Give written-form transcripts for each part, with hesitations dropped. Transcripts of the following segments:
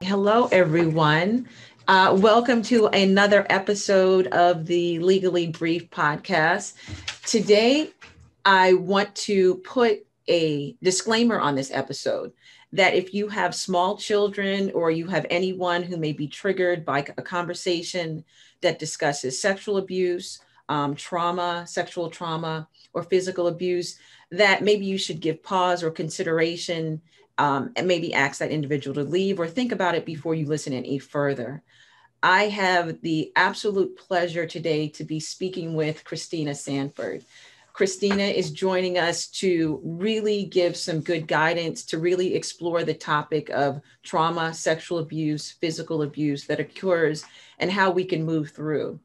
Hello, everyone. Welcome to another episode of the Legally Brief podcast. Today, I want to put a disclaimer on this episode that if you have small children or you have anyone who may be triggered by a conversation that discusses sexual abuse, trauma, sexual trauma, or physical abuse, that maybe you should give pause or consideration and maybe ask that individual to leave or think about it before you listen any further. I have the absolute pleasure today to be speaking with Christina Sanford. Christina is joining us to really give some good guidance to really explore the topic of trauma, sexual abuse, physical abuse that occurs and how we can move through.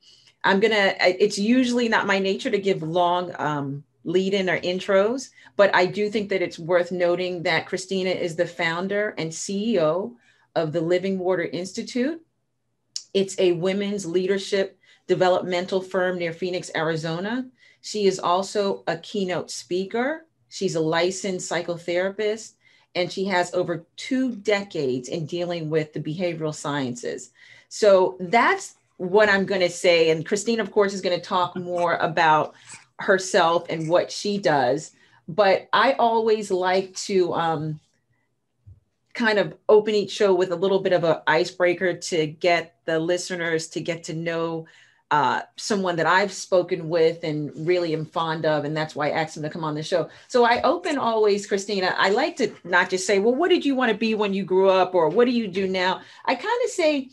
It's usually not my nature to give long lead in or intros, but I do think that it's worth noting that Christina is the founder and CEO of the Living Water Institute. It's a women's leadership developmental firm near Phoenix, Arizona. She is also a keynote speaker. She's a licensed psychotherapist, and she has over 2 decades in dealing with the behavioral sciences. So that's what I'm going to say. And Christine, of course, is going to talk more about herself and what she does. But I always like to kind of open each show with a little bit of an icebreaker to get the listeners to get to know someone that I've spoken with and really am fond of. And that's why I asked them to come on the show. So I open always, Christina, I like to not just say, well, what did you want to be when you grew up? Or what do you do now? I kind of say,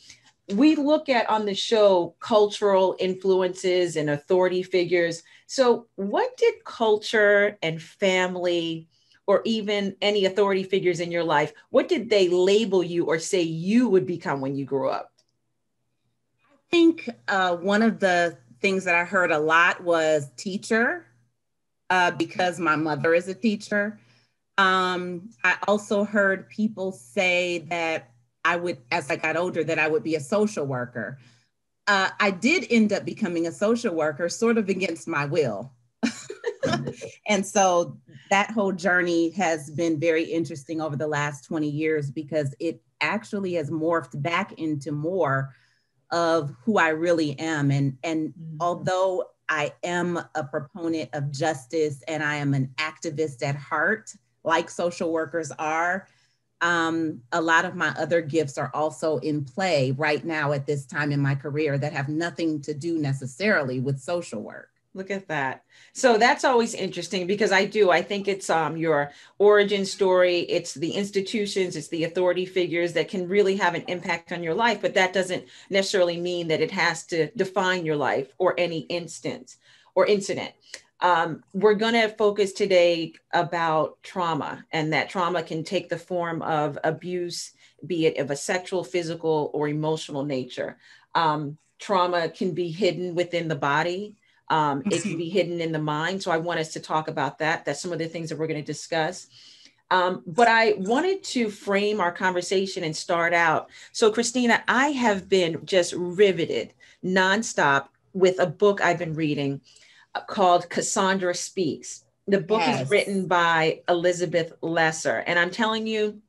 we look at on the show cultural influences and authority figures. So what did culture and family or even any authority figures in your life, what did they label you or say you would become when you grew up? I think one of the things that I heard a lot was teacher, because my mother is a teacher. I also heard people say that I would, as I got older, that I would be a social worker. I did end up becoming a social worker, sort of against my will. And so that whole journey has been very interesting over the last 20 years because it actually has morphed back into more of who I really am. And although I am a proponent of justice and I am an activist at heart, like social workers are, a lot of my other gifts are also in play right now at this time in my career that have nothing to do necessarily with social work. Look at that. So that's always interesting because I think it's your origin story. It's the institutions, it's the authority figures that can really have an impact on your life, but that doesn't necessarily mean that it has to define your life or any instance or incident. We're going to focus today about trauma, and that trauma can take the form of abuse, be it of a sexual, physical, or emotional nature. Trauma can be hidden within the body. It can be hidden in the mind. So I want us to talk about that. That's some of the things that we're going to discuss. But I wanted to frame our conversation and start out. So Christina, I have been just riveted nonstop with a book I've been reading called Cassandra Speaks. The book is written by Elizabeth Lesser. And I'm telling you,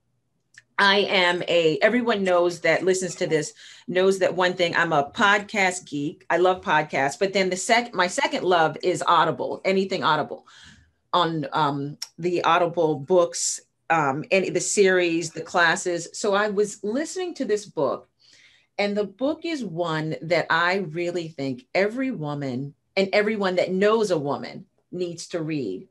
everyone knows that listens to this knows that one thing, I'm a podcast geek. I love podcasts, but then my second love is Audible, anything Audible on the Audible books, any the series, the classes. So I was listening to this book, and the book is one that I really think every woman and everyone that knows a woman needs to read.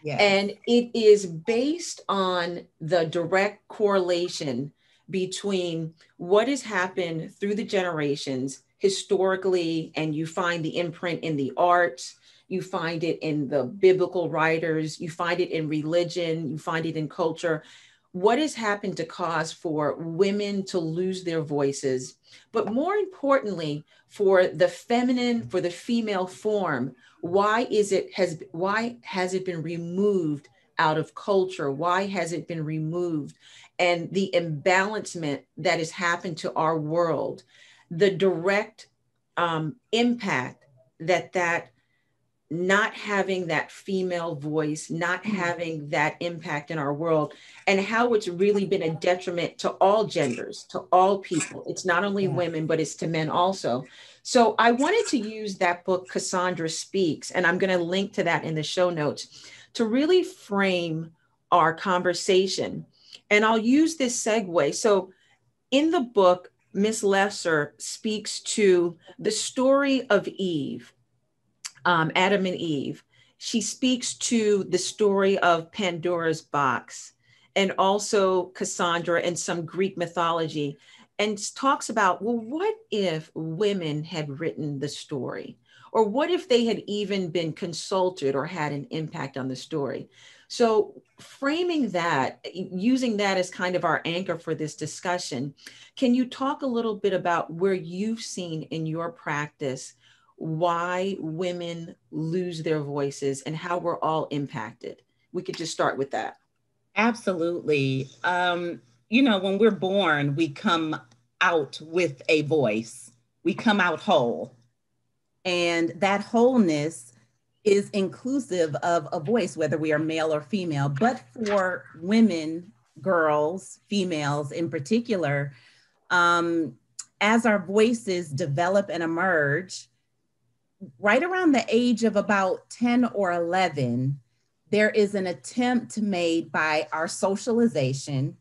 Yes. And it is based on the direct correlation between what has happened through the generations historically, and you find the imprint in the arts, you find it in the biblical writers, you find it in religion, you find it in culture. What has happened to cause for women to lose their voices, but more importantly, for the feminine, for the female form, why has it been removed out of culture? Why has it been removed? And the imbalancement that has happened to our world, the direct impact that not having that female voice, not having that impact in our world, and how it's really been a detriment to all genders, to all people. It's not only women, but it's to men also. So I wanted to use that book, Cassandra Speaks, and I'm going to link to that in the show notes to really frame our conversation. And I'll use this segue. So in the book, Miss Lesser speaks to the story of Eve, Adam and Eve. She speaks to the story of Pandora's box and also Cassandra and some Greek mythology, and talks about, well, what if women had written the story? Or what if they had even been consulted or had an impact on the story? So, framing that, using that as kind of our anchor for this discussion, can you talk a little bit about where you've seen in your practice why women lose their voices and how we're all impacted? We could just start with that. Absolutely. When we're born, we come out with a voice, we come out whole. And that wholeness is inclusive of a voice, whether we are male or female. But for women, girls, females in particular, as our voices develop and emerge, right around the age of about 10 or 11, there is an attempt made by our socialization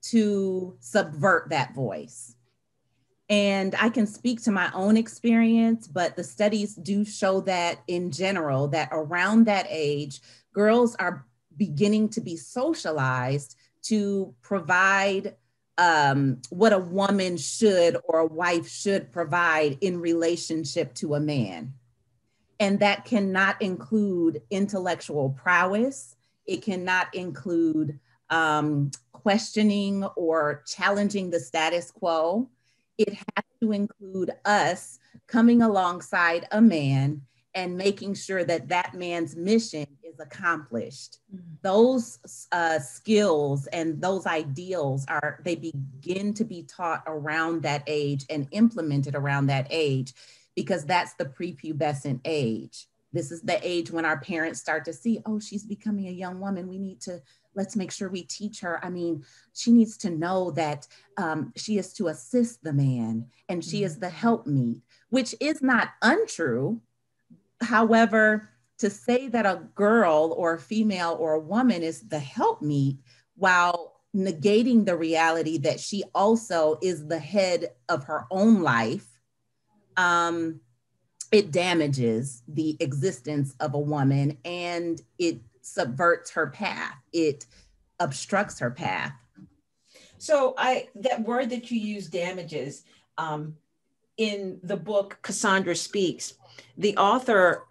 to subvert that voice. And I can speak to my own experience, but the studies do show that in general, that around that age, girls are beginning to be socialized to provide what a woman should or a wife should provide in relationship to a man. And that cannot include intellectual prowess. It cannot include questioning or challenging the status quo. It has to include us coming alongside a man and making sure that that man's mission is accomplished. Those skills and those ideals they begin to be taught around that age and implemented around that age, because that's the prepubescent age. This is the age when our parents start to see, oh, she's becoming a young woman. Let's make sure we teach her. I mean, she needs to know that she is to assist the man and she is the helpmeet, which is not untrue. However, to say that a girl or a female or a woman is the helpmeet while negating the reality that she also is the head of her own life, it damages the existence of a woman and it subverts her path. It obstructs her path. So that word that you use, damages, in the book Cassandra Speaks, the author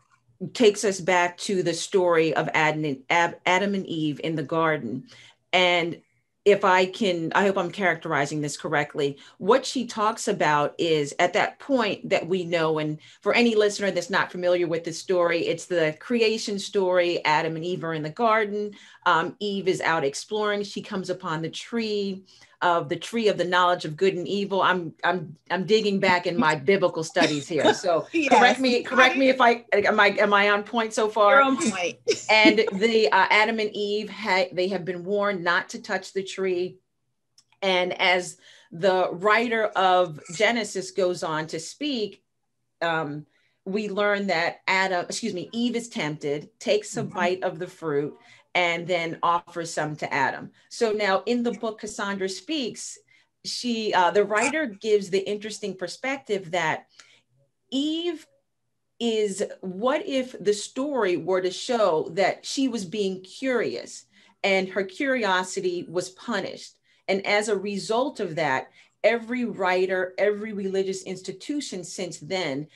takes us back to the story of Adam and Eve in the garden. And I hope I'm characterizing this correctly. What she talks about is at that point that we know, and for any listener that's not familiar with the story, it's the creation story. Adam and Eve are in the garden. Eve is out exploring. She comes upon the tree of the knowledge of good and evil. I'm digging back in my biblical studies here. So yes. correct me if am I on point so far? You're on point. And the Adam and Eve they have been warned not to touch the tree. And as the writer of Genesis goes on to speak, we learn that Eve is tempted, takes a bite of the fruit, and then offers some to Adam. So now in the book Cassandra Speaks, the writer gives the interesting perspective that Eve is, what if the story were to show that she was being curious and her curiosity was punished? And as a result of that, every writer, every religious institution since then,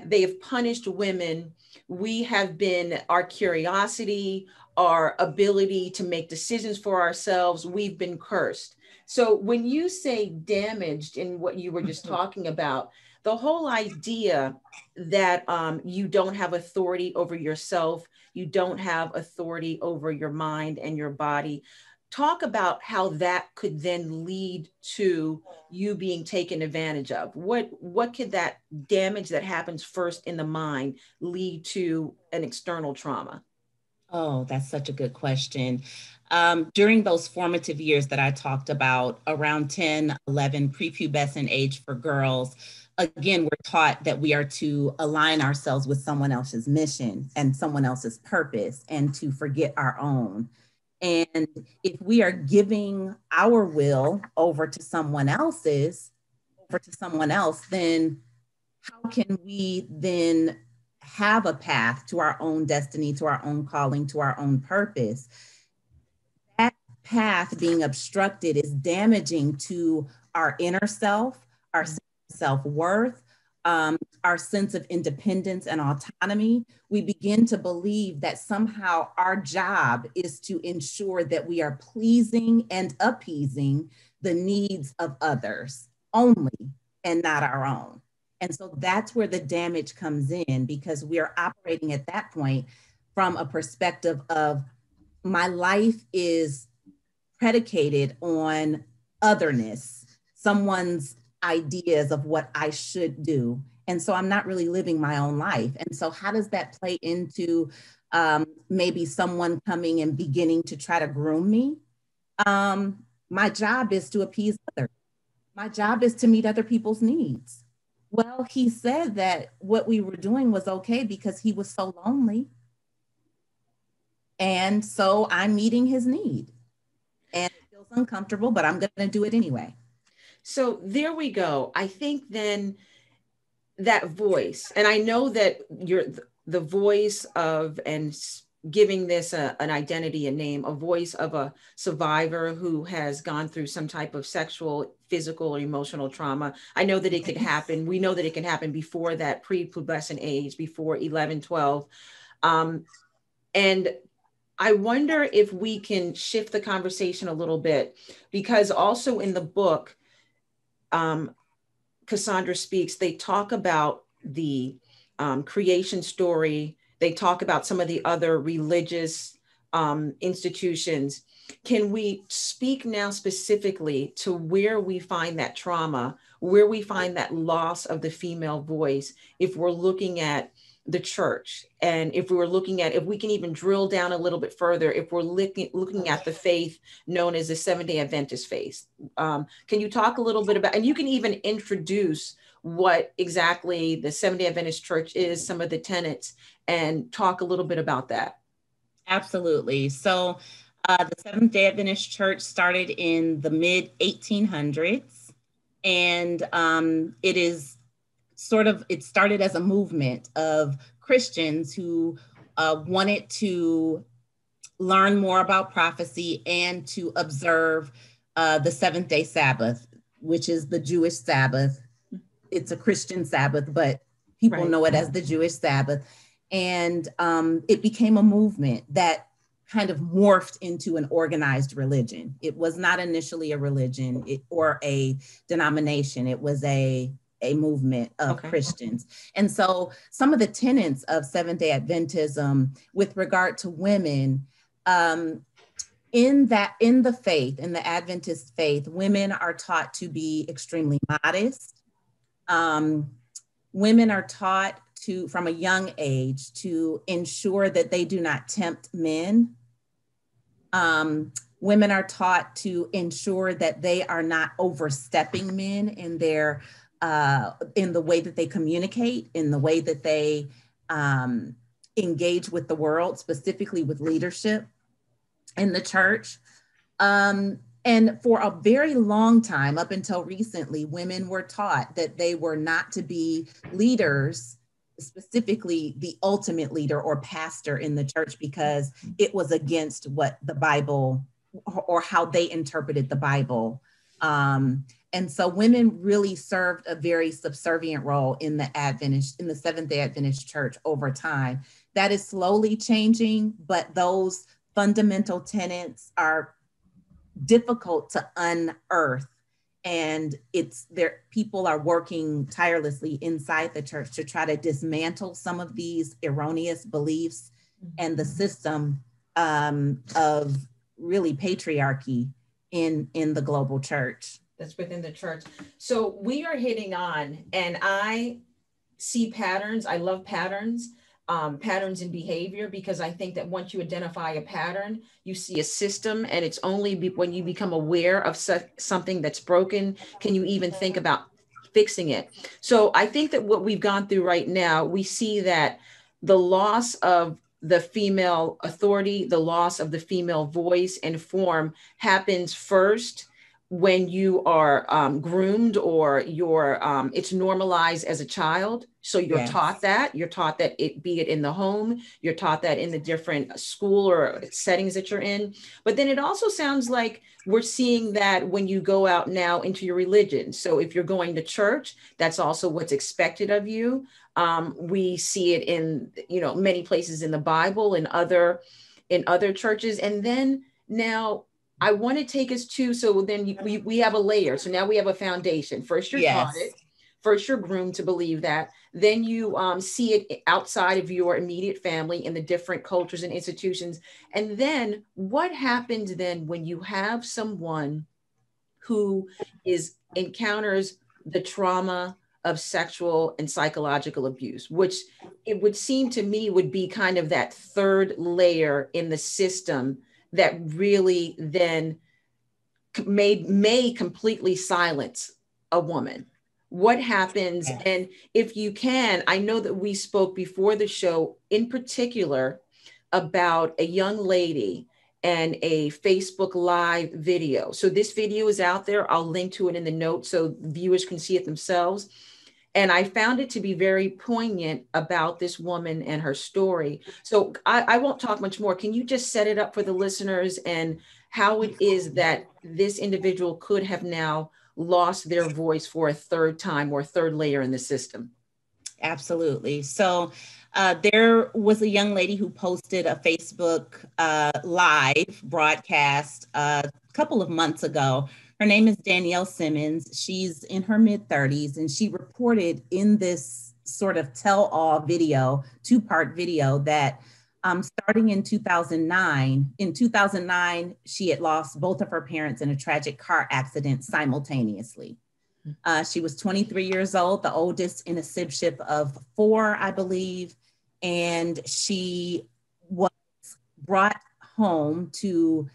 they have punished women. We have been, our curiosity, our ability to make decisions for ourselves, we've been cursed. So when you say damaged in what you were just talking about, the whole idea that you don't have authority over yourself, you don't have authority over your mind and your body, talk about how that could then lead to you being taken advantage of. What could that damage that happens first in the mind lead to an external trauma? Oh, that's such a good question. During those formative years that I talked about, around 10, 11, prepubescent age for girls, again, we're taught that we are to align ourselves with someone else's mission and someone else's purpose and to forget our own. And if we are giving our will over to someone else, then how can we then have a path to our own destiny, to our own calling, to our own purpose? That path being obstructed is damaging to our inner self, our self-worth, our sense of independence and autonomy. We begin to believe that somehow our job is to ensure that we are pleasing and appeasing the needs of others only and not our own. And so that's where the damage comes in, because we are operating at that point from a perspective of my life is predicated on otherness, someone's ideas of what I should do. And so I'm not really living my own life. And so how does that play into maybe someone coming and beginning to try to groom me? My job is to appease others. My job is to meet other people's needs. Well, he said that what we were doing was okay because he was so lonely. And so I'm meeting his need. And it feels uncomfortable, but I'm going to do it anyway. So there we go. I think then that voice, and I know that you're the voice of, and giving this an identity, a name, a voice of a survivor who has gone through some type of sexual, physical, or emotional trauma. I know that it could happen. We know that it can happen before that prepubescent age, before 11, 12. And I wonder if we can shift the conversation a little bit, because also in the book, Cassandra Speaks, they talk about the creation story. They talk about some of the other religious institutions. Can we speak now specifically to where we find that trauma, where we find that loss of the female voice, if we're looking at the church, and if we were looking at, if we can even drill down a little bit further, if we're looking at the faith known as the Seventh-day Adventist faith? Can you talk a little bit about, and you can even introduce what exactly the Seventh-day Adventist Church is, some of the tenets, and talk a little bit about that? Absolutely. So the Seventh-day Adventist Church started in the mid 1800s, and it started as a movement of Christians who wanted to learn more about prophecy and to observe the seventh-day Sabbath, which is the Jewish Sabbath. It's a Christian Sabbath, but people know it as the Jewish Sabbath. And it became a movement that kind of morphed into an organized religion. It was not initially a religion or a denomination. It was a movement of Christians. And so some of the tenets of Seventh-day Adventism with regard to women, in the faith, in the Adventist faith, women are taught to be extremely modest. Women are taught to, from a young age, to ensure that they do not tempt men. Women are taught to ensure that they are not overstepping men in their in the way that they communicate, in the way that they engage with the world, specifically with leadership in the church. And for a very long time, up until recently, women were taught that they were not to be leaders, specifically the ultimate leader or pastor in the church, because it was against what the Bible or how they interpreted the Bible. And so women really served a very subservient role in the Seventh-day Adventist Church over time. That is slowly changing, but those fundamental tenets are difficult to unearth. And people are working tirelessly inside the church to try to dismantle some of these erroneous beliefs and the system of really patriarchy in the global church. That's within the church. So we are hitting on, and I see patterns. I love patterns, patterns in behavior, because I think that once you identify a pattern, you see a system, and it's only when you become aware of something that's broken, can you even think about fixing it. So I think that what we've gone through right now, we see that the loss of the female authority, the loss of the female voice and form happens first when you are groomed, or it's normalized as a child. So you're Yes. taught that. You're taught that, be it in the home, you're taught that in the different school or settings that you're in. But then it also sounds like we're seeing that when you go out now into your religion. So if you're going to church, that's also what's expected of you. We see it in, many places in the Bible and in other churches. And then now I want to take us to, so then we have a layer. So now we have a foundation. First, you're taught it. First, you're groomed to believe that. Then you see it outside of your immediate family in the different cultures and institutions. And then what happens then when you have someone who encounters the trauma of sexual and psychological abuse, which it would seem to me would be kind of that third layer in the system that really then may completely silence a woman. What happens? Yes. And if you can, I know that we spoke before the show in particular about a young lady and a Facebook Live video. So this video is out there. I'll link to it in the notes so viewers can see it themselves. And I found it to be very poignant about this woman and her story. So I won't talk much more. Can you just set it up for the listeners and how it is that this individual could have now lost their voice for a third time or a third layer in the system? Absolutely. So there was a young lady who posted a Facebook live broadcast a couple of months ago. Her name is Danielle Simmons. She's in her mid-30s, and she reported in this sort of tell-all video, two-part video, that starting in 2009, she had lost both of her parents in a tragic car accident simultaneously. She was 23 years old, the oldest in a sibship of 4, I believe, and she was brought home to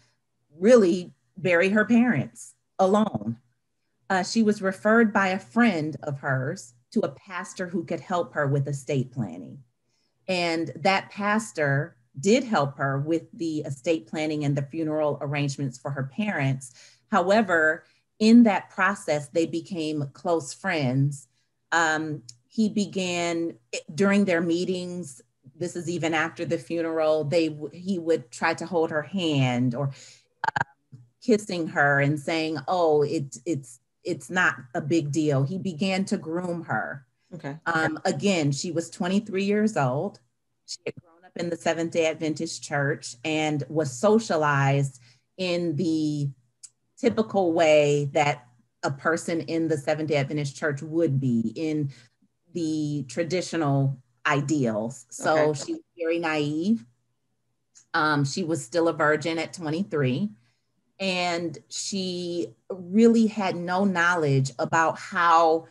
really bury her parents alone. She was referred by a friend of hers to a pastor who could help her with estate planning. And that pastor did help her with the estate planning and the funeral arrangements for her parents. However, in that process, they became close friends. He began, during their meetings, this is even after the funeral, he would try to hold her hand or kissing her and saying, "Oh, it's not a big deal." He began to groom her. Okay. Again, she was 23 years old. She had grown up in the Seventh-day Adventist Church and was socialized in the typical way that a person in the Seventh-day Adventist Church would be, in the traditional ideals. So Okay. she was very naive. She was still a virgin at 23. And she really had no knowledge about how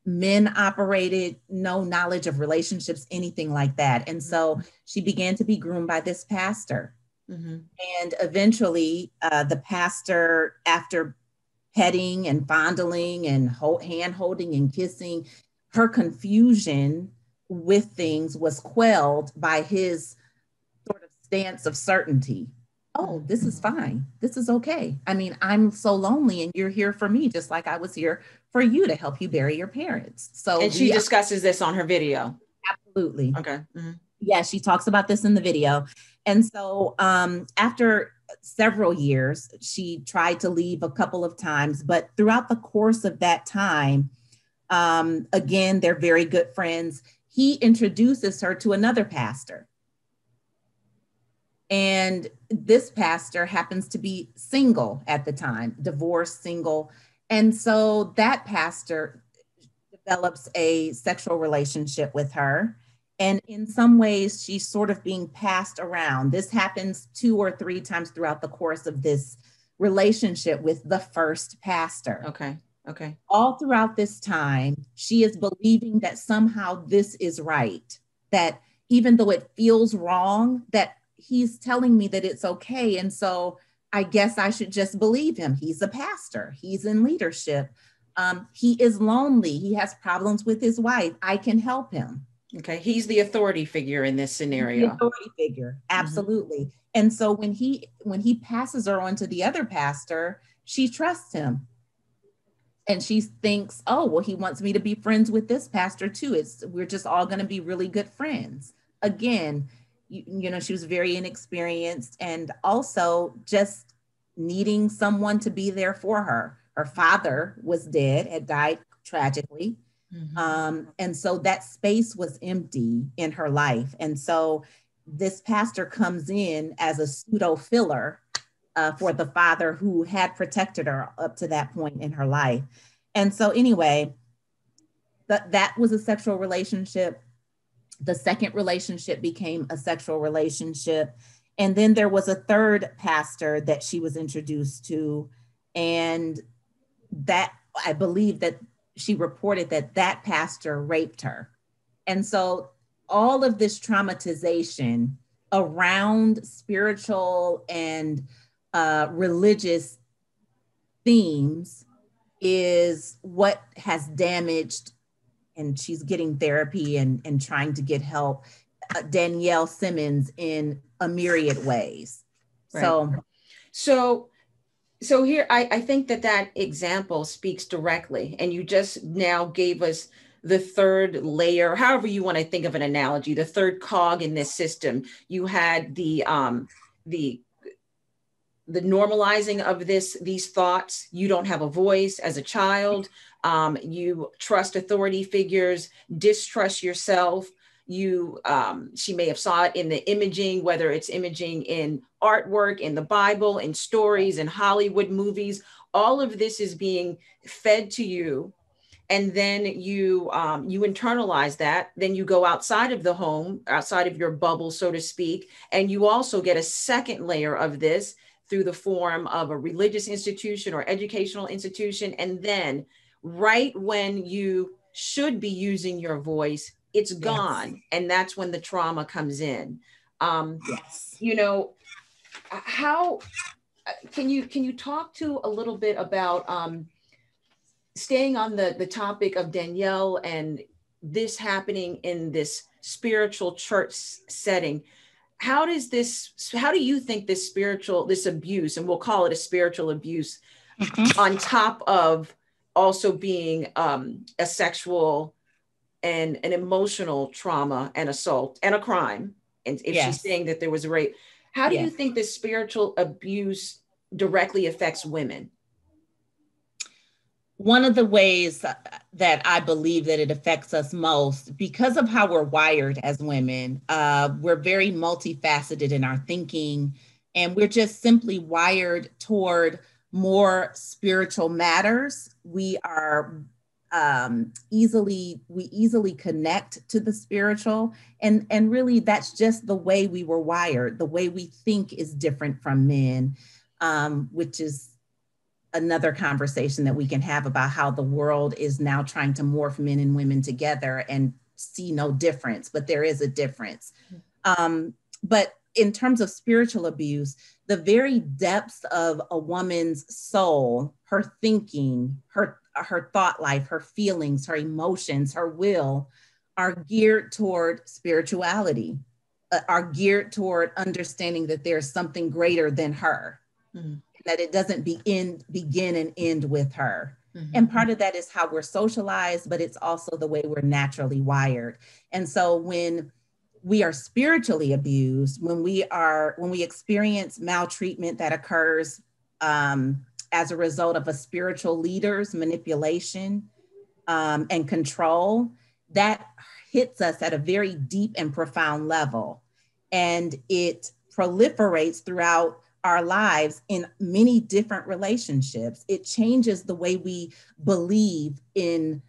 men operated, no knowledge of relationships, anything like that. And so she began to be groomed by this pastor. Mm-hmm. And eventually the pastor, after petting and fondling and hand holding and kissing, her confusion with things was quelled by his sort of stance of certainty. Oh, this is fine. This is okay. I mean, I'm so lonely and you're here for me, just like I was here for you to help you bury your parents. So, and she discusses this on her video. Absolutely. Okay. Mm-hmm. Yeah, she talks about this in the video. And so after several years, she tried to leave a couple of times, but throughout the course of that time, again, they're very good friends. He introduces her to another pastor. And this pastor happens to be single at the time, divorced, single. And so that pastor develops a sexual relationship with her. And in some ways, she's sort of being passed around. This happens 2 or 3 times throughout the course of this relationship with the first pastor. Okay. Okay. All throughout this time, she is believing that somehow this is right, that even though it feels wrong, that he's telling me that it's okay. And so I guess I should just believe him. He's a pastor, he's in leadership. He is lonely, he has problems with his wife. I can help him. Okay. He's the authority figure in this scenario. The authority figure, absolutely. Mm-hmm. And so when he passes her on to the other pastor, she trusts him. And she thinks, oh, well, he wants me to be friends with this pastor too. We're just all going to be really good friends. Again, you know, she was very inexperienced and also just needing someone to be there for her. Her father was dead, had died tragically. Mm-hmm. And so that space was empty in her life. And so this pastor comes in as a pseudo filler for the father who had protected her up to that point in her life. And so anyway, that was a sexual relationship. The second relationship became a sexual relationship. And then there was a third pastor that she was introduced to. And that, I believe that she reported that pastor raped her. And so all of this traumatization around spiritual and religious themes is what has damaged, and she's getting therapy and trying to get help, Danielle Simmons in a myriad ways. Right. So here, I think that example speaks directly, and you just now gave us the third layer, however you want to think of an analogy, the third cog in this system. You had the normalizing of these thoughts. You don't have a voice as a child. You trust authority figures, distrust yourself. She may have saw it in the imaging, whether it's imaging in artwork, in the Bible, in stories, in Hollywood movies. All of this is being fed to you. And then you internalize that. Then you go outside of the home, outside of your bubble, so to speak. And you also get a second layer of this through the form of a religious institution or educational institution. And then right when you should be using your voice, it's gone. Yes. And that's when the trauma comes in. Yes. You know, how can you talk to a little bit about staying on the topic of Danielle and this happening in this spiritual church setting? How do you think this abuse, and we'll call it a spiritual abuse, mm-hmm. on top of also being a sexual and an emotional trauma and assault and a crime, and if yes. she's saying that there was a rape, how do yes. you think this spiritual abuse directly affects women? One of the ways that I believe that it affects us most, because of how we're wired as women, we're very multifaceted in our thinking, and we're just simply wired toward more spiritual matters. We are easily connect to the spiritual, and really that's just the way we were wired. The way we think is different from men, which is another conversation that we can have about how the world is now trying to morph men and women together and see no difference, but there is a difference. But in terms of spiritual abuse, the very depths of a woman's soul, her thinking, her thought life, her feelings, her emotions, her will, are geared toward spirituality, are geared toward understanding that there's something greater than her. Mm-hmm. That it doesn't begin and end with her. Mm-hmm. And part of that is how we're socialized, but it's also the way we're naturally wired. And so when we are spiritually abused, when we experience maltreatment that occurs as a result of a spiritual leader's manipulation and control, that hits us at a very deep and profound level. And it proliferates throughout our lives in many different relationships. It changes the way we believe in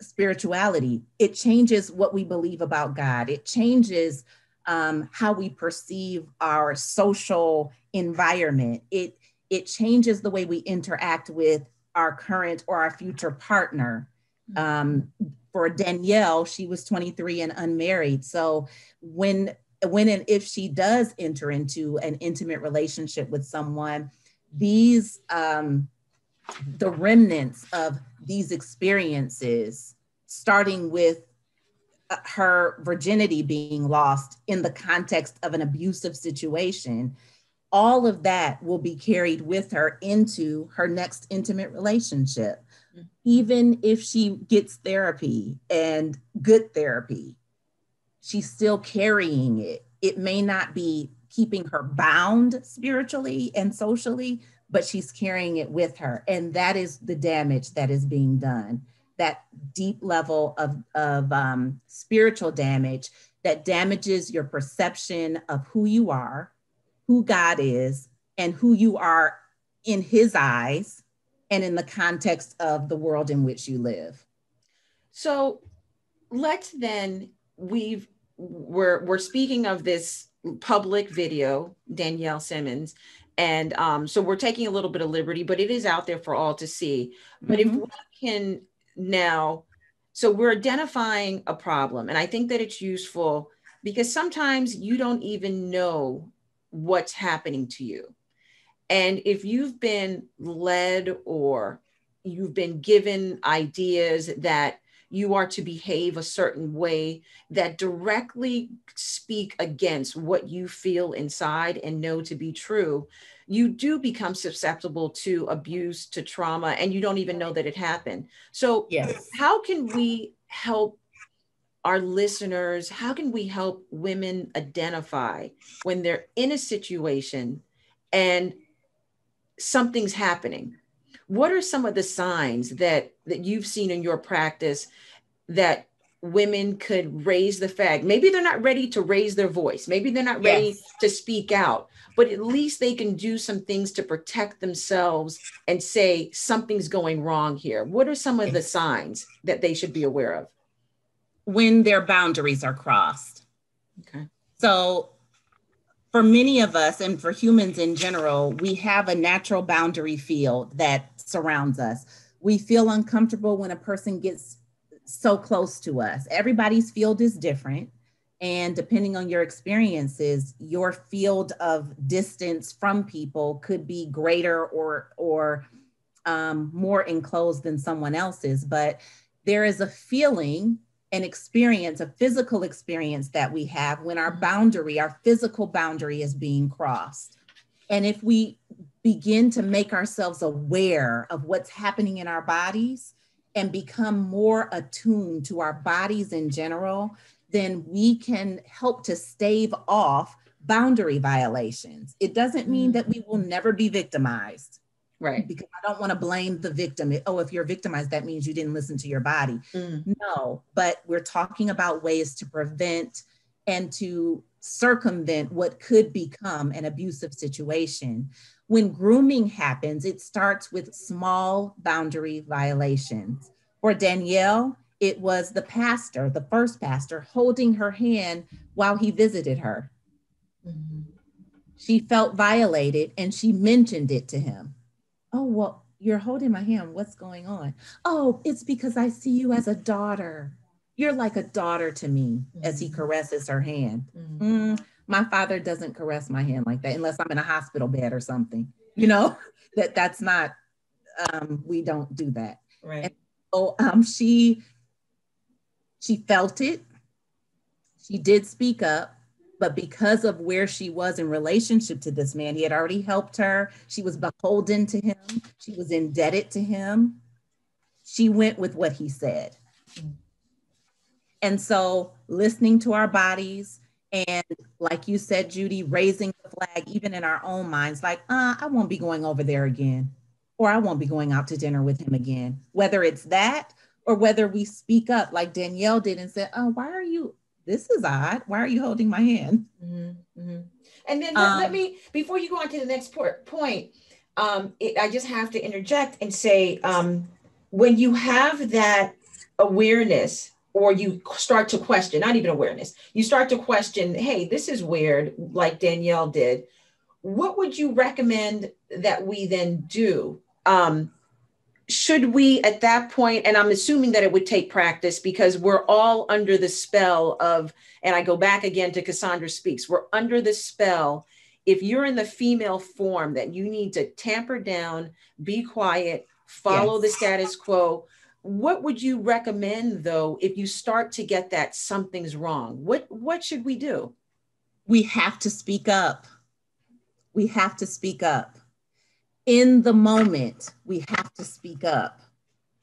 spirituality. It changes what we believe about God. It changes how we perceive our social environment. It changes the way we interact with our current or our future partner. For Danielle, she was 23 and unmarried. So when and if she does enter into an intimate relationship with someone, these the remnants of these experiences, starting with her virginity being lost in the context of an abusive situation, all of that will be carried with her into her next intimate relationship. Even if she gets therapy and good therapy, she's still carrying it. It may not be keeping her bound spiritually and socially, but she's carrying it with her. And that is the damage that is being done. That deep level of spiritual damage that damages your perception of who you are, who God is, and who you are in his eyes and in the context of the world in which you live. So let's then, we're speaking of this public video, Danielle Simmons, and so we're taking a little bit of liberty, but it is out there for all to see. But if we can now, so we're identifying a problem, and I think that it's useful because sometimes you don't even know what's happening to you. And if you've been led or you've been given ideas that you are to behave a certain way that directly speak against what you feel inside and know to be true, you do become susceptible to abuse, to trauma, and you don't even know that it happened. So yes, how can we help our listeners? How can we help women identify when they're in a situation and something's happening? What are some of the signs that you've seen in your practice that women could raise the flag? Maybe they're not ready to raise their voice. Maybe they're not ready to speak out, but at least they can do some things to protect themselves and say something's going wrong here. What are some of the signs that they should be aware of? When their boundaries are crossed. Okay. So for many of us and for humans in general, we have a natural boundary field that surrounds us. We feel uncomfortable when a person gets so close to us. Everybody's field is different. And depending on your experiences, your field of distance from people could be greater or more enclosed than someone else's. But there is a feeling, an experience, a physical experience that we have when our boundary, our physical boundary is being crossed. And if we begin to make ourselves aware of what's happening in our bodies and become more attuned to our bodies in general, then we can help to stave off boundary violations. It doesn't mean that we will never be victimized. Right. Because I don't want to blame the victim. Oh, if you're victimized, that means you didn't listen to your body. No, but we're talking about ways to prevent and to circumvent what could become an abusive situation. When grooming happens, it starts with small boundary violations. For Danielle, it was the pastor, the first pastor, holding her hand while he visited her. She felt violated and she mentioned it to him. Oh, well, you're holding my hand. What's going on? Oh, it's because I see you as a daughter. You're like a daughter to me, as he caresses her hand. My father doesn't caress my hand like that unless I'm in a hospital bed or something. You know, that's not, we don't do that. Right. And so she felt it. She did speak up. But because of where she was in relationship to this man, he had already helped her. She was beholden to him. She was indebted to him. She went with what he said. And so listening to our bodies and, like you said, Judie, raising the flag, even in our own minds, like, I won't be going over there again, or I won't be going out to dinner with him again. Whether it's that or whether we speak up like Danielle did and said, oh, why are you, this is odd. Why are you holding my hand? And then let me, before you go on to the next point, I just have to interject and say, when you have that awareness, or you start to question, not even awareness, you start to question, hey, this is weird, like Danielle did, what would you recommend that we then do? Should we at that point, and I'm assuming that it would take practice because we're all under the spell of, and I go back again to Cassandra Speaks, we're under the spell. If you're in the female form, that you need to tamper down, be quiet, follow the status quo. What would you recommend though, if you start to get that something's wrong? What should we do? We have to speak up. We have to speak up. In the moment, we have to speak up.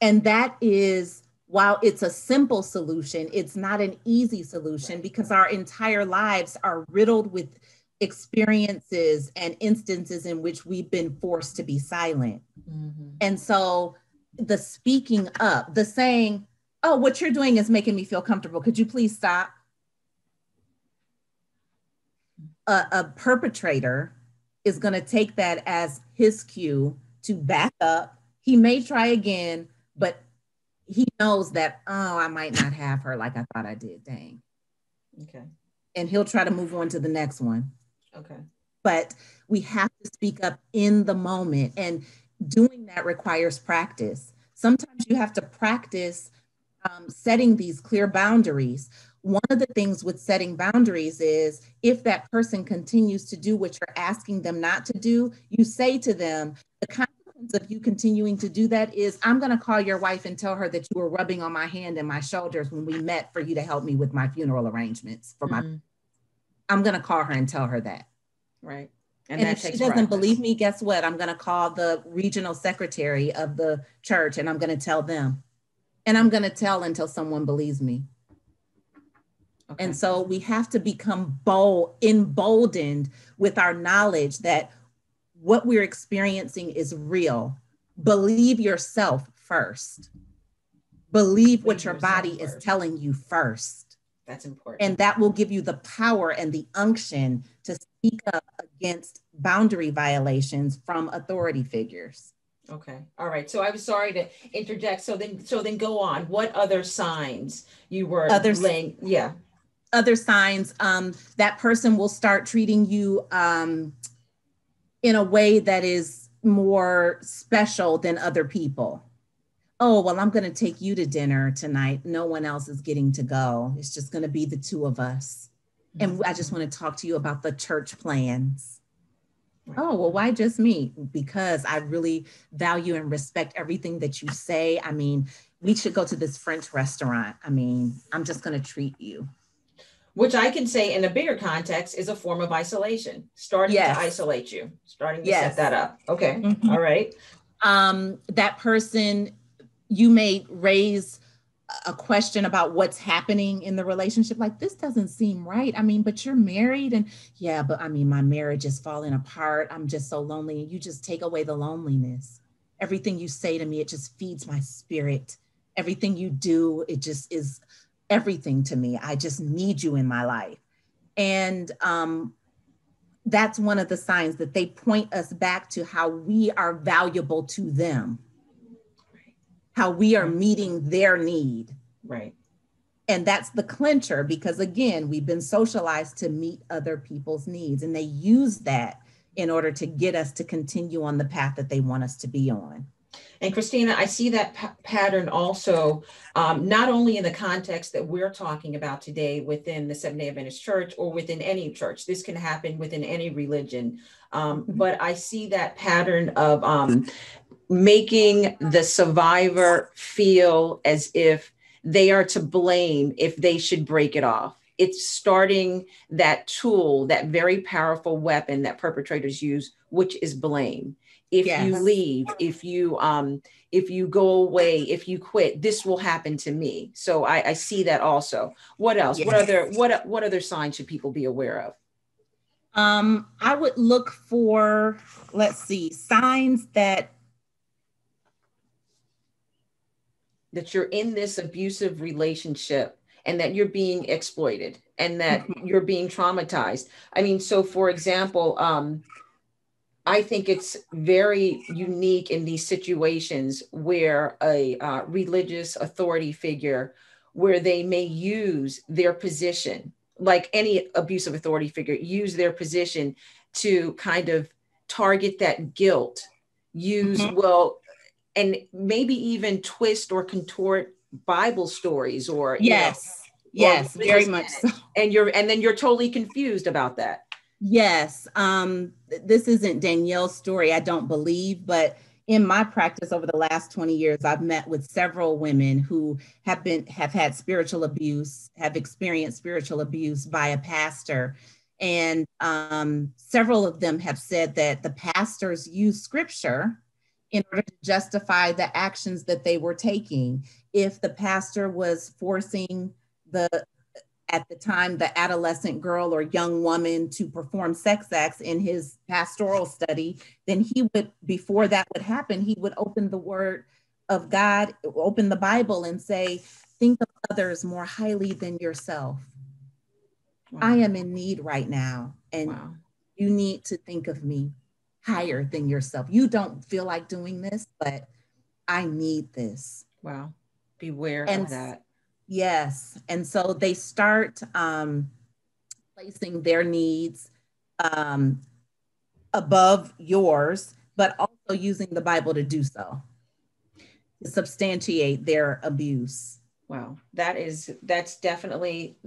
And that is, while it's a simple solution, it's not an easy solution because our entire lives are riddled with experiences and instances in which we've been forced to be silent. Mm-hmm. And so the speaking up, the saying, oh, what you're doing is making me feel comfortable. Could you please stop? A perpetrator is going to take that as his cue to back up. He may try again, but he knows that, oh, I might not have her like I thought I did. Dang. Okay. And he'll try to move on to the next one. Okay. But we have to speak up in the moment, and doing that requires practice. Sometimes you have to practice setting these clear boundaries. One of the things with setting boundaries is if that person continues to do what you're asking them not to do, you say to them, the consequence of you continuing to do that is I'm going to call your wife and tell her that you were rubbing on my hand and my shoulders when we met for you to help me with my funeral arrangements for my, I'm going to call her and tell her that. Right. And if she doesn't believe me, guess what? I'm going to call the regional secretary of the church and I'm going to tell them. And I'm going to tell until someone believes me. Okay. And so we have to become emboldened with our knowledge that what we're experiencing is real. Believe yourself first. Believe what your body is telling you first. That's important. And that will give you the power and the unction to speak up against boundary violations from authority figures. Okay. All right. So I was sorry to interject. So then go on. What other signs you were laying? Yeah. Other signs, that person will start treating you in a way that is more special than other people. Oh, well, I'm going to take you to dinner tonight. No one else is getting to go. It's just going to be the two of us. And I just want to talk to you about the church plans. Right. Oh, well, why just me? Because I really value and respect everything that you say. I mean, we should go to this French restaurant. I mean, I'm just going to treat you. Which I can say in a bigger context is a form of isolation, starting to isolate you, starting to set that up. Okay. Mm-hmm. All right. That person, you may raise a question about what's happening in the relationship. Like, this doesn't seem right. I mean, but you're married and yeah, but I mean, my marriage is falling apart. I'm just so lonely. And you just take away the loneliness. Everything you say to me, it just feeds my spirit. Everything you do, it just is everything to me. I just need you in my life. And that's one of the signs that they point us back to how we are valuable to them, how we are meeting their need. Right. And that's the clincher, because again, we've been socialized to meet other people's needs, and they use that in order to get us to continue on the path that they want us to be on. And Christina, I see that pattern also, not only in the context that we're talking about today within the Seventh-day Adventist Church or within any church. This can happen within any religion. But I see that pattern of making the survivor feel as if they are to blame if they should break it off. It's starting that tool, that very powerful weapon that perpetrators use, which is blame. If you leave, if you go away, if you quit, this will happen to me. So I see that also. What else? What other signs should people be aware of? I would look for, let's see, signs that you're in this abusive relationship and that you're being exploited and that you're being traumatized. I mean, so for example, I think it's very unique in these situations where a religious authority figure, where they may use their position, like any abusive authority figure, use their position to kind of target that guilt, use, Mhm. well, and maybe even twist or contort Bible stories or, Yes, or yes, very religious much so. tenets. And then you're totally confused about that. Yes, this isn't Danielle's story, I don't believe, but in my practice over the last 20 years, I've met with several women who have had spiritual abuse, have experienced spiritual abuse by a pastor. And several of them have said that the pastors use scripture in order to justify the actions that they were taking. If the pastor was forcing the at the time the adolescent girl or young woman to perform sex acts in his pastoral study, then he would, before that would happen, he would open the word of God, open the Bible and say, think of others more highly than yourself. Wow. I am in need right now, and Wow. you need to think of me higher than yourself. You don't feel like doing this, but I need this. Wow. Beware And of that. yes, and so they start placing their needs um, above yours, but also using the Bible to do so, to substantiate their abuse. Wow. That's definitely,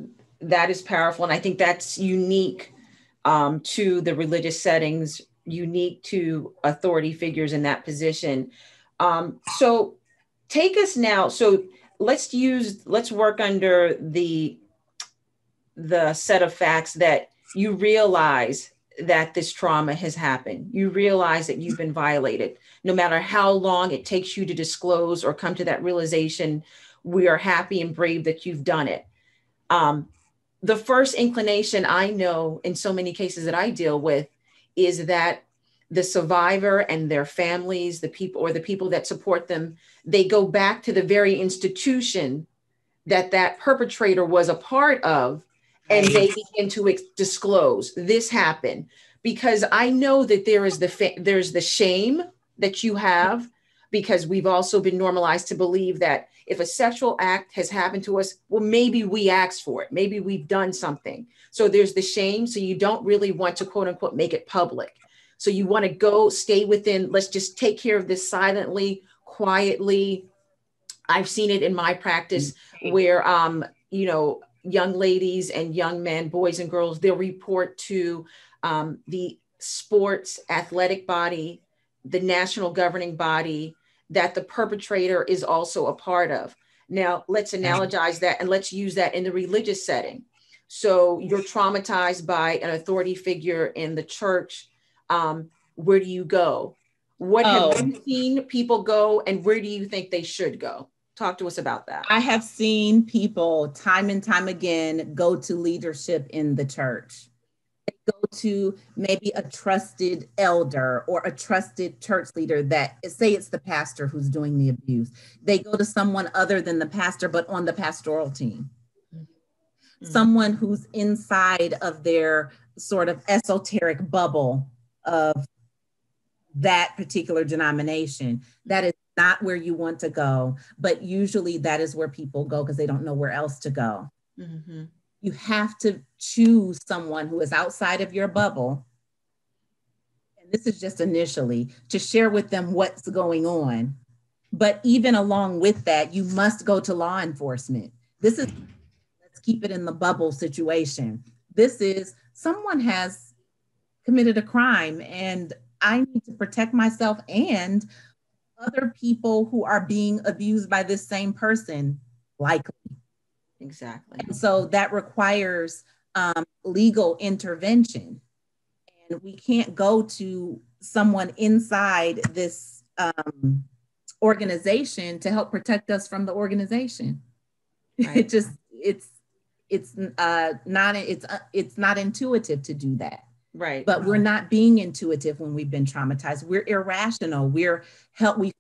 that is powerful. And I think that's unique to the religious settings, unique to authority figures in that position. So take us now. So let's work under the set of facts that you realize that this trauma has happened. You realize that you've been violated. No matter how long it takes you to disclose or come to that realization, we are happy and brave that you've done it. Um, the first inclination I know in so many cases that I deal with is that the survivor and their families, the people or the people that support them, they go back to the very institution that that perpetrator was a part of, and they begin to disclose this happened. Because I know that there's the shame that you have, because we've also been normalized to believe that if a sexual act has happened to us, well, maybe we asked for it, maybe we've done something. So there's the shame, so you don't really want to quote unquote make it public. So you want to go stay within, let's just take care of this silently, quietly. I've seen it in my practice where, young ladies and young men, boys and girls, they'll report to the sports athletic body, the national governing body that the perpetrator is also a part of. Now, let's analogize that and let's use that in the religious setting. So you're traumatized by an authority figure in the church. Where do you go? What have you seen people go, and where do you think they should go? Talk to us about that. I have seen people time and time again go to leadership in the church. They go to maybe a trusted elder or a trusted church leader that, say it's the pastor who's doing the abuse. They go to someone other than the pastor, but on the pastoral team. Mm-hmm. Someone who's inside of their sort of esoteric bubble of that particular denomination. That is not where you want to go, but usually that is where people go because they don't know where else to go. Mm-hmm. You have to choose someone who is outside of your bubble, and this is just initially, to share with them what's going on. But even along with that, you must go to law enforcement. This is, let's keep it in the bubble situation. This is, someone has committed a crime and I need to protect myself and other people who are being abused by this same person, likely. Exactly. And so that requires legal intervention. And we can't go to someone inside this organization to help protect us from the organization. Right. It's not intuitive to do that. Right. But we're not being intuitive when we've been traumatized. We're irrational. We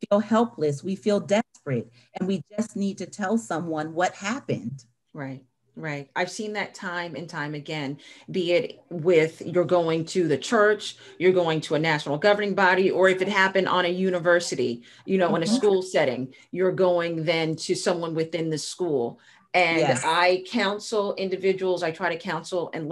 feel helpless. We feel desperate. And we just need to tell someone what happened. Right. Right. I've seen that time and time again, be it with you're going to the church, you're going to a national governing body, or if it happened on a university, in a Mhm. school setting, you're going then to someone within the school. And Yes, I counsel individuals, I try to counsel and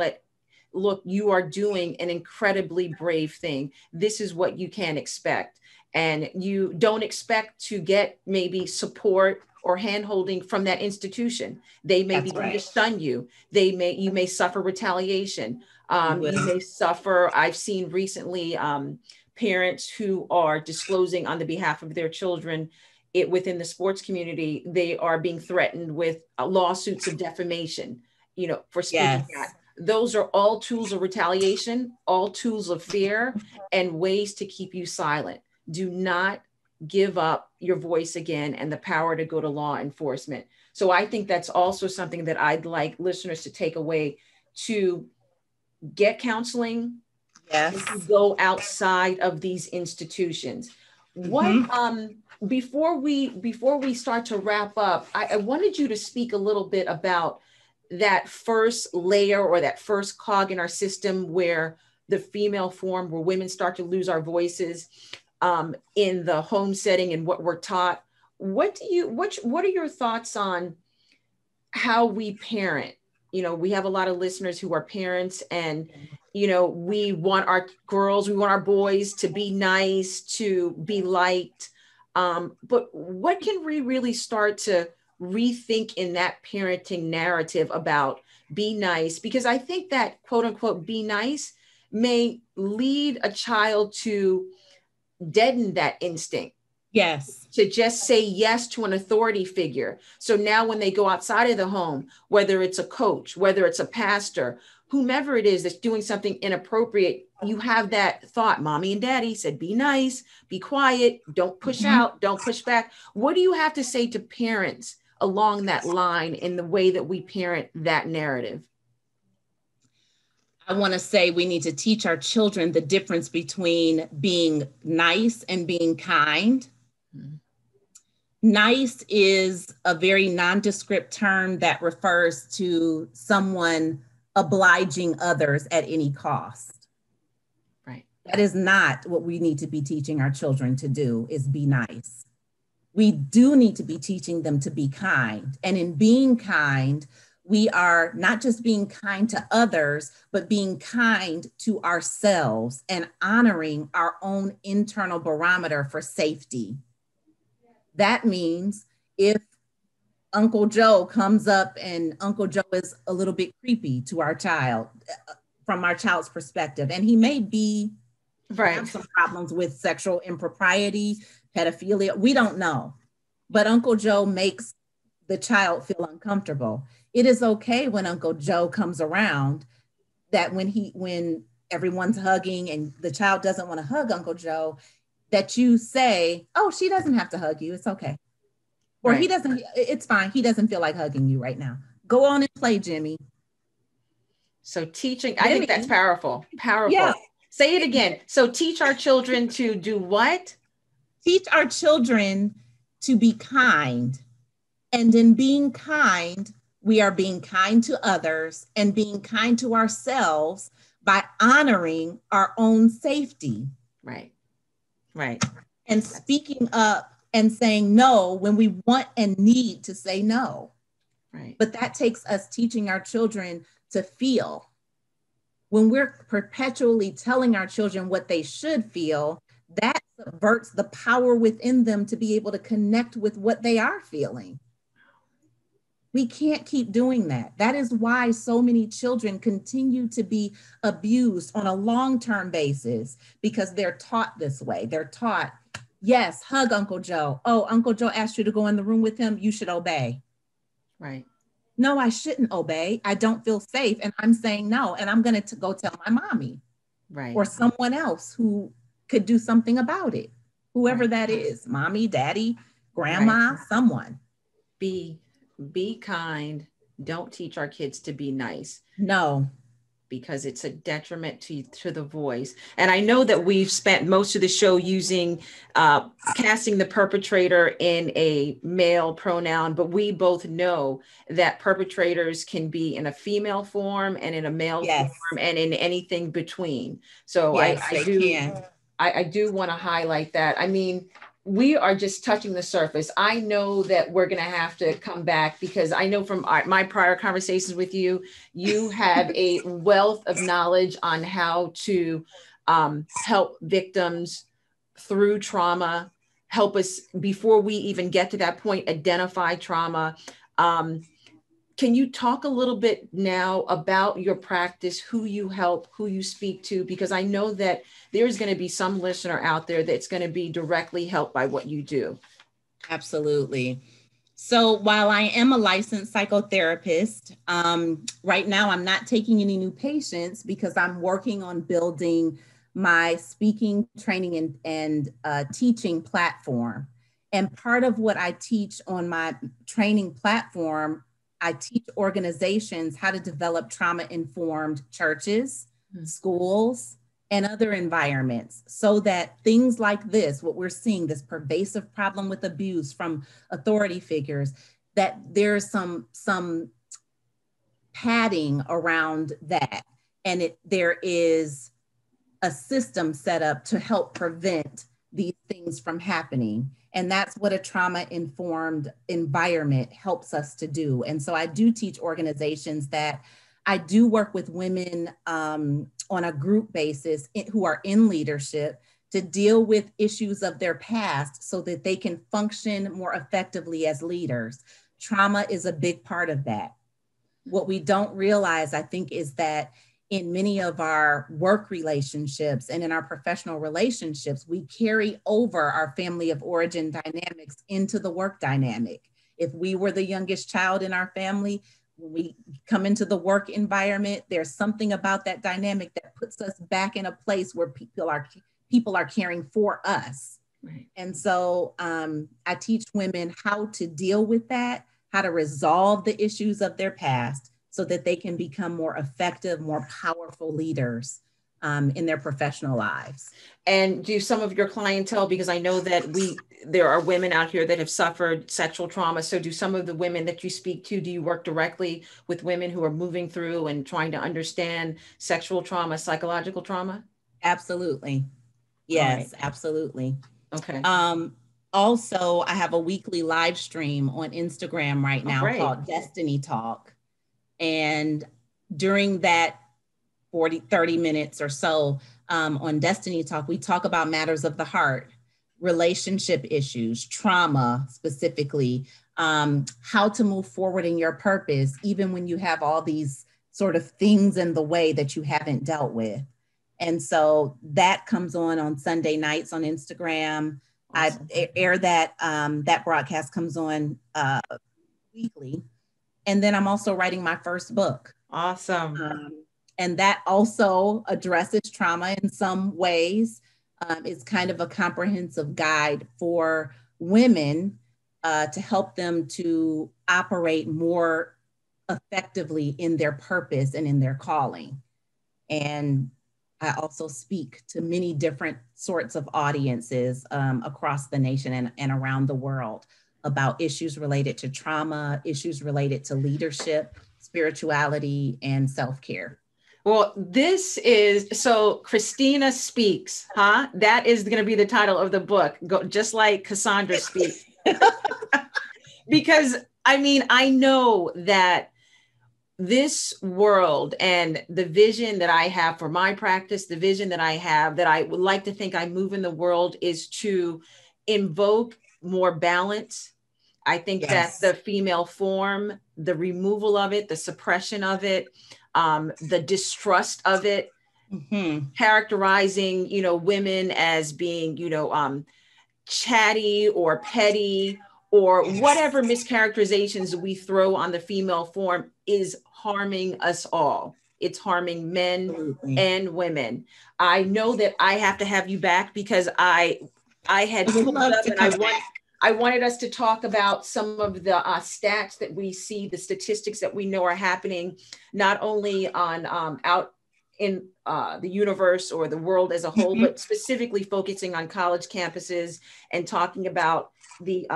look, you are doing an incredibly brave thing. This is what you can expect. And you don't expect to get maybe support or handholding from that institution. They may that's begin to right. stun you. You may suffer retaliation. You You will. may suffer. I've seen recently parents who are disclosing on the behalf of their children it within the sports community. They are being threatened with lawsuits of defamation, for speaking out. Yes. Those are all tools of retaliation, all tools of fear, and ways to keep you silent. Do not give up your voice again and the power to go to law enforcement. So I think that's also something that I'd like listeners to take away, to get counseling and to Yes. go outside of these institutions. What Hmm. before we start to wrap up, I wanted you to speak a little bit about that first layer or that first cog in our system where the female form, where women start to lose our voices in the home setting and what we're taught. What are your thoughts on how we parent? We have a lot of listeners who are parents, and we want our girls, we want our boys to be nice, to be liked. But what can we really start to rethink in that parenting narrative about be nice? Because I think that quote unquote be nice may lead a child to deaden that instinct Yes. to just say yes to an authority figure. So now when they go outside of the home, whether it's a coach, whether it's a pastor, whomever it is that's doing something inappropriate, you have that thought, mommy and daddy said, be nice, be quiet, don't push Mhm. out, don't push back. What do you have to say to parents along that line in the way that we parent that narrative? I want to say we need to teach our children the difference between being nice and being kind. Mhm. Nice is a very nondescript term that refers to someone obliging others at any cost. Right. That is not what we need to be teaching our children to do, is be nice. We do need to be teaching them to be kind. And in being kind, we are not just being kind to others, but being kind to ourselves and honoring our own internal barometer for safety. That means if Uncle Joe comes up and Uncle Joe is a little bit creepy to our child from our child's perspective, and he may be have Right. some problems with sexual impropriety, pedophilia, we don't know. But Uncle Joe makes the child feel uncomfortable. It is okay when Uncle Joe comes around that when everyone's hugging and the child doesn't want to hug Uncle Joe, that you say, "Oh, she doesn't have to hug you. It's okay." Or he Right. doesn't, it's fine. He doesn't feel like hugging you right now. Go on and play, Jimmy. So teaching, I think that's Jimmy, powerful. yeah. Powerful. Say it again. So teach our children to do what? Teach our children to be kind. And in being kind, we are being kind to others and being kind to ourselves by honoring our own safety Right. Right. and That's speaking up and saying no when we want and need to say no. right. But that takes us teaching our children to feel. When we're perpetually telling our children what they should feel, that subverts the power within them to be able to connect with what they are feeling. We can't keep doing that. That is why so many children continue to be abused on a long-term basis, because they're taught this way. They're taught, yes, hug Uncle Joe. Oh, Uncle Joe asked you to go in the room with him. You should obey. Right. No, I shouldn't obey. I don't feel safe. And I'm saying no. And I'm going to go tell my mommy Right. or someone else who could do something about it. Whoever Right. that is, mommy, daddy, Right. grandma, someone. Be be kind. Don't teach our kids to be nice. No. because it's a detriment to the voice. And I know that we've spent most of the show using casting the perpetrator in a male pronoun, but we both know that perpetrators can be in a female form and in a male Yes. form and in anything between. So Yes, I they do. can. I do want to highlight that. I mean, we are just touching the surface. I know that we're going to have to come back because I know from my prior conversations with you, you have a wealth of knowledge on how to help victims through trauma, help us before we even get to that point, identify trauma. Can you talk a little bit now about your practice, who you help, who you speak to? Because I know that there's going to be some listener out there that's going to be directly helped by what you do. Absolutely. So while I am a licensed psychotherapist, right now I'm not taking any new patients because I'm working on building my speaking, training, and teaching platform. And part of what I teach on my training platform, I teach organizations how to develop trauma-informed churches, schools, and other environments so that things like this, what we're seeing, this pervasive problem with abuse from authority figures, that there's some padding around that. And there is a system set up to help prevent these things from happening. And that's what a trauma-informed environment helps us to do. And so I do teach organizations that I do work with women on a group basis who are in leadership to deal with issues of their past so that they can function more effectively as leaders. Trauma is a big part of that. What we don't realize, I think, is that in many of our work relationships and in our professional relationships, we carry over our family of origin dynamics into the work dynamic. If we were the youngest child in our family, when we come into the work environment, there's something about that dynamic that puts us back in a place where people are caring for us. Right. And so I teach women how to deal with that, how to resolve the issues of their past so that they can become more effective, more powerful leaders in their professional lives. And do some of your clientele, because I know that there are women out here that have suffered sexual trauma. So do some of the women that you speak to, do you work directly with women who are moving through and trying to understand sexual trauma, psychological trauma? Absolutely. Yes, right. Absolutely. Okay. Also, I have a weekly live stream on Instagram right now called Destiny Talk. And during that 30 minutes or so on Destiny Talk, we talk about matters of the heart, relationship issues, trauma specifically, how to move forward in your purpose, even when you have all these sort of things in the way that you haven't dealt with. And so that comes on Sunday nights on Instagram. Awesome. I air that broadcast comes on weekly. And then I'm also writing my first book. Awesome. And that also addresses trauma in some ways. It's kind of a comprehensive guide for women to help them to operate more effectively in their purpose and in their calling. And I also speak to many different sorts of audiences across the nation and around the world about issues related to trauma, issues related to leadership, spirituality, and self-care. Well, this is, so Christina Speaks, huh? That is going to be the title of the book, just like Cassandra Speaks. Because, I mean, I know that this world and the vision that I have for my practice, the vision that I have, that I would like to think I move in the world, is to invoke more balance. I think that the female form, the removal of it, the suppression of it, the distrust of it, characterizing, women as being, chatty or petty or whatever mischaracterizations we throw on the female form is harming us all. It's harming men and women. I know that I have to have you back because I had pulled up and I wanted us to talk about some of the stats that we see, the statistics that we know are happening, not only on in the universe or the world as a whole, but specifically focusing on college campuses and talking about the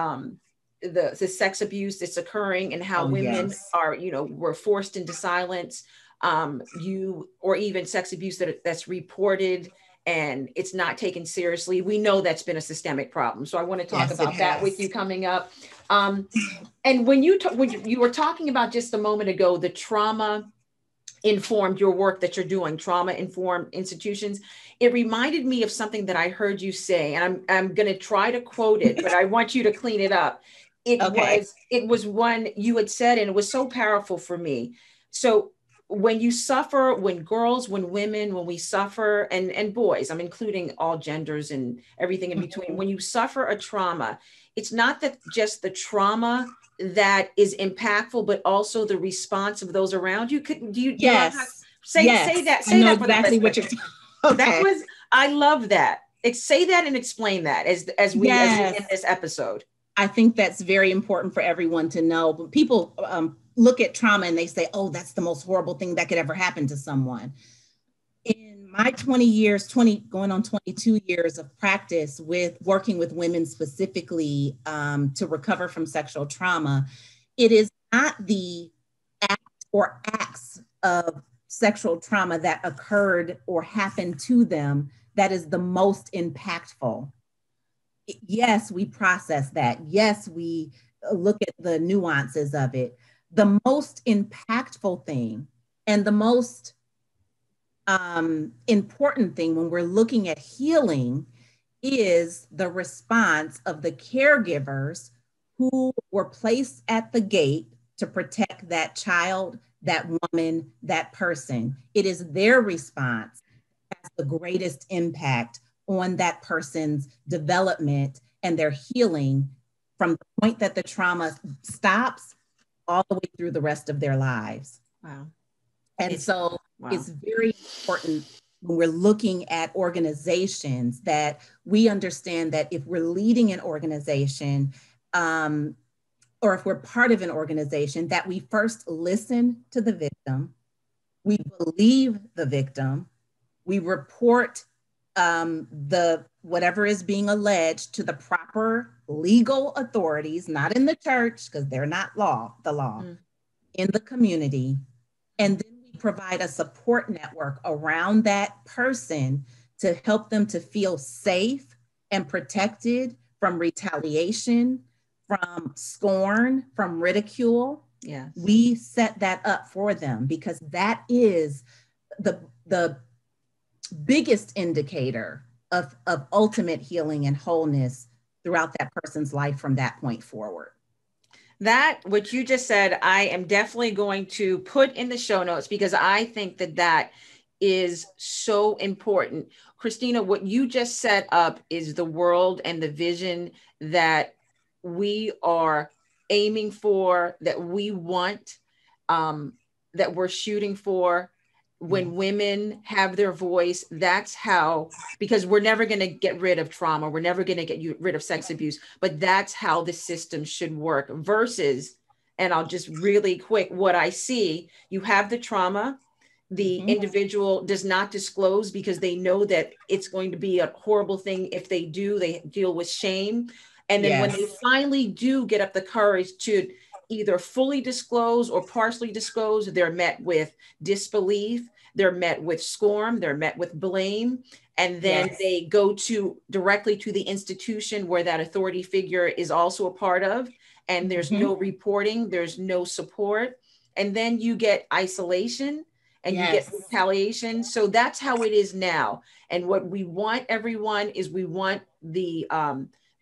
sex abuse that's occurring and how women are, were forced into silence, or even sex abuse that's reported and it's not taken seriously. We know that's been a systemic problem. So I want to talk about that with you coming up. And when you were talking about just a moment ago, the trauma informed your work that you're doing, trauma informed institutions, it reminded me of something that I heard you say, and I'm going to try to quote it, but I want you to clean it up. It was one you had said, and it was so powerful for me. So when you suffer, when girls, when women, when we suffer, and boys, I'm including all genders and everything in between, when you suffer a trauma, it's not that just the trauma that is impactful, but also the response of those around you. Do you say that? Say that for exactly what you're. That was, I love that. Say that and explain that as we end this episode. I think that's very important for everyone to know. But people look at trauma and they say, "Oh, that's the most horrible thing that could ever happen to someone." In my 20 years, going on 22 years of practice with working with women specifically to recover from sexual trauma, it is not the act or acts of sexual trauma that occurred or happened to them that is the most impactful. Yes, we process that. Yes, we look at the nuances of it. The most impactful thing and the most important thing when we're looking at healing is the response of the caregivers who were placed at the gate to protect that child, that woman, that person. It is their response that has the greatest impact on that person's development and their healing from the point that the trauma stops all the way through the rest of their lives. Wow. And it's very important when we're looking at organizations that we understand that if we're leading an organization or if we're part of an organization, that we first listen to the victim, we believe the victim, we report whatever is being alleged to the proper legal authorities, not in the church, because they're not the law, in the community. And then we provide a support network around that person to help them to feel safe and protected from retaliation, from scorn, from ridicule. Yes. We set that up for them because that is the biggest indicator of ultimate healing and wholeness throughout that person's life from that point forward. That, what you just said, I am definitely going to put in the show notes because I think that is so important. Christina, what you just set up is the world and the vision that we are aiming for, that we want, that we're shooting for. When women have their voice, that's how, because we're never going to get rid of trauma. We're never going to get rid of sex abuse, but that's how the system should work versus, and I'll just really quick, what I see, you have the trauma, the individual does not disclose because they know that it's going to be a horrible thing. If they do, they deal with shame. And then when they finally do get up the courage to either fully disclose or partially disclose, they're met with disbelief, they're met with scorn, they're met with blame, and then they go directly to the institution where that authority figure is also a part of, and there's no reporting, there's no support, and then you get isolation and you get retaliation. So that's how it is now. And what we want, everyone, is we want the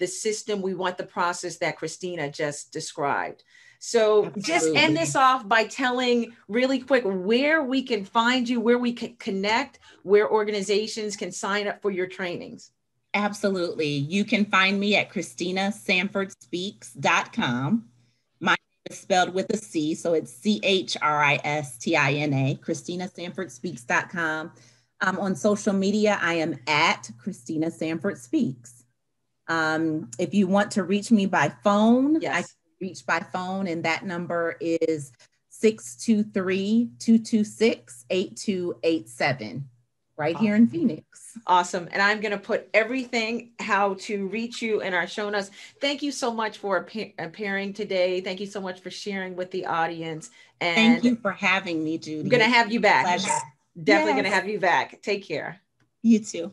system, we want the process that Christina just described. So just end this off by telling really quick where we can find you, where we can connect, where organizations can sign up for your trainings. Absolutely. You can find me at ChristinaSanfordSpeaks.com. My name is spelled with a C, so it's CHRISTINA, ChristinaSanfordSpeaks.com. On social media, I am at Christina Sanford Speaks. If you want to reach me by phone, I reach by phone, and that number is 623-226-8287 right here in Phoenix. Awesome. And I'm going to put everything, how to reach you, in our show notes. Thank you so much for appearing today. Thank you so much for sharing with the audience. And thank you for having me, Judy. I'm going to have you back. Pleasure. Definitely going to have you back. Take care. You too.